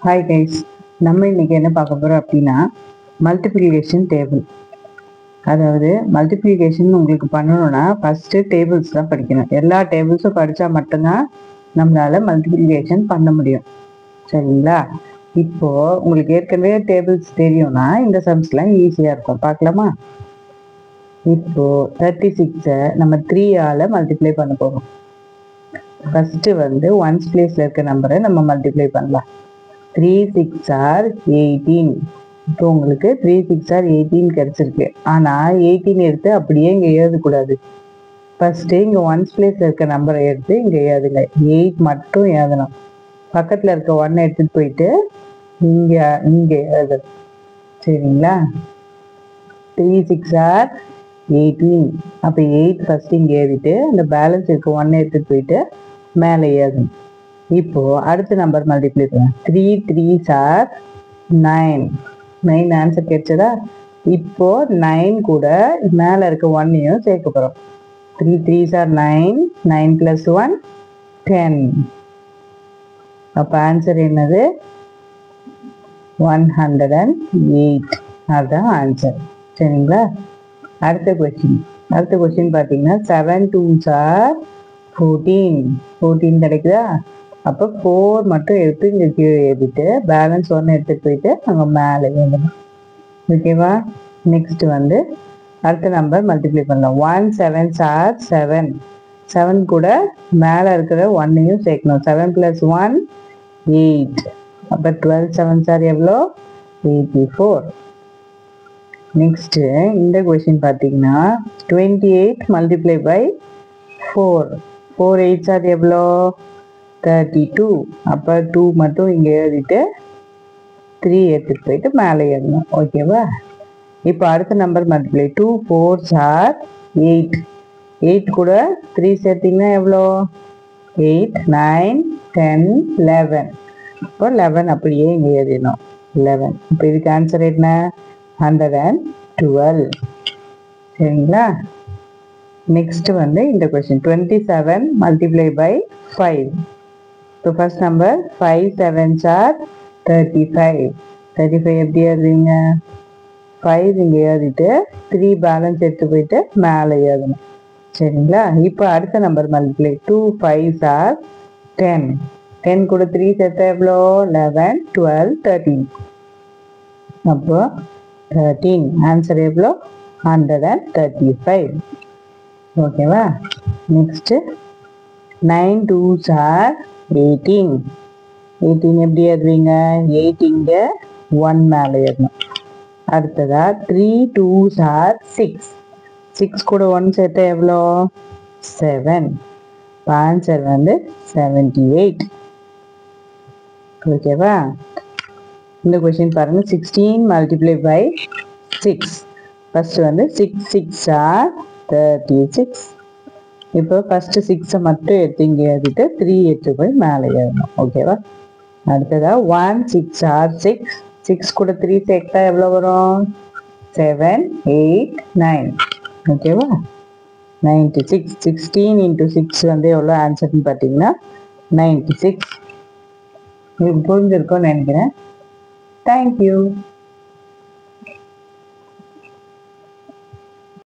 Hi guys, நம்ம இன்னைக்கு என்ன பார்க்க போகிறோம் அப்படின்னா மல்டிப்ளிகேஷன் டேபிள். அதாவது மல்டிப்ளிகேஷன் உங்களுக்கு பண்ணணும்னா ஃபஸ்ட்டு டேபிள்ஸ் தான் படிக்கணும். எல்லா டேபிள்ஸும் படித்தா மட்டும்தான் நம்மளால் மல்டிப்ளிகேஷன் பண்ண முடியும். சரிங்களா? இப்போது உங்களுக்கு ஏற்கனவே டேபிள்ஸ் தெரியும்னா இந்த சம்ஸ்லாம் ஈஸியாக இருக்கும். பார்க்கலாமா? இப்போது 36 நம்ம 3ஆல் மல்டிப்ளை பண்ண போகிறோம். ஃபஸ்ட்டு ஒன்ஸ் பிளேஸில் இருக்க நம்பரை நம்ம மல்டிப்ளை பண்ணலாம். 3 6 are 18. இப்போ உங்களுக்கு 3 6 are 18 கிடைச்சிருக்கு. ஆனால் 18 எடுத்து அப்படியே இங்கே எழுதக்கூடாது. ஃபஸ்ட்டு இங்கே ஒன்ஸ் பிளேஸில் இருக்க நம்பரை எடுத்து இங்கே எழுதுங்க. 8 மட்டும் எழுதணும். பக்கத்தில் இருக்க 1 எடுத்துகிட்டு போயிட்டு இங்கே எழுதணும். சரிங்களா? 3 6 are 18. அப்போ 8 ஃபஸ்ட்டு இங்கே எழுதிட்டு அந்த பேலன்ஸ் இருக்க 1 எடுத்துகிட்டு போயிட்டு மேலே எழுதணும். இப்போ அடுத்த நம்பர் மல்டிப்ளை பண்ணலாம். 3 3s are 9. 9 ஆன்சர் கிடைச்சதா? இப்போ 9 கூட மேலே இருக்க 1ஐயும் சேர்க்க போகிறோம். 3 3s are 9. 9 plus 1 10. அப்போ ஆன்சர் என்னது? 108. அதுதான் ஆன்சர். சரிங்களா? அடுத்த கொஸ்டின் பார்த்தீங்கன்னா 7 2s are 14. 14 கிடைக்குதா? அப்போ 4 மட்டும் எடுத்து இங்கே கீழே எழுதிட்டு பேலன்ஸ் 1 எடுத்துகிட்டு போயிட்டு அங்கே மேலே எழுதணும். ஓகேவா? நெக்ஸ்ட் அடுத்த நம்பர் மல்டிப்ளை பண்ணலாம். 1 7s are 7. 7 கூட மேலே இருக்கிற 1ஐயும் சேர்க்கணும். 7 plus 1 8. அப்போ 12 7s are எவ்வளோ? 84. நெக்ஸ்ட்டு இந்த கொஸ்டின் பார்த்தீங்கன்னா 28 மல்டிப்ளை பை 4. 4 8s are எவ்வளோ? 32. அப்போ 2 மட்டும் இங்கே எழுதிட்டு 3 எடுத்துகிட்டு போயிட்டு மேலே எழுதணும். ஓகேவா? இப்போ அடுத்த நம்பர் மல்டிப்ளை. 2 4s are 8. 8 கூட 3 சேர்த்திங்கன்னா எவ்வளோ? 8 9 10 11. இப்போ 11 அப்படியே இங்கே எழுதிடணும். 11. இப்போ இதுக்கு ஆன்சர் என்ன? 112. சரிங்களா? நெக்ஸ்ட் இந்த question 27 multiply by 5. So first number 5 7s are 35. 35 எப்படி எழுதுவீங்க? 5 இங்கே எழுதிட்டு 3 பேலன்ஸ் எடுத்து போயிட்டு மேலே எழுதணும். சரிங்களா? இப்போ அடுத்த நம்பர் மல்டிப்ளை. 2 5s are 10. 10 கூட 3 சேர்த்தா எவ்வளோ? 11 12 13. அப்போ 13. ஆன்சர் எவ்வளோ? 135. ஓகேவா? Next 9 2s are 18. 18 எப்படி எழுதுவீங்க? 8 இங்கே 1 மேலே எழுதணும். அடுத்ததா 3 2s are 6. 6 கூட 1 சேர்த்தா எவ்வளோ? 7. ஆன்சர் 78. ஓகேவா? இந்த கொஸ்டின் பாருங்க. 16 மல்டிப்ளை பை 6. First 6 6 are 36. இப்போ ஃபஸ்ட்டு 6 மட்டும் எடுத்து இங்கே எழுதிட்டு 3 எடுத்து போய் மேலே எழுதணும். ஓகேவா? அடுத்ததா 1 6 are 6. 6 கூட 3 சேர்த்தா எவ்வளோ வரும்? 7 8 9. ஓகேவா? 96. 16 into 6 எவ்வளோ ஆன்சர்னு பார்த்தீங்கன்னா 96. உங்களுக்கு புரிஞ்சிருக்கும்னு நினைக்கிறேன். தேங்க்யூ.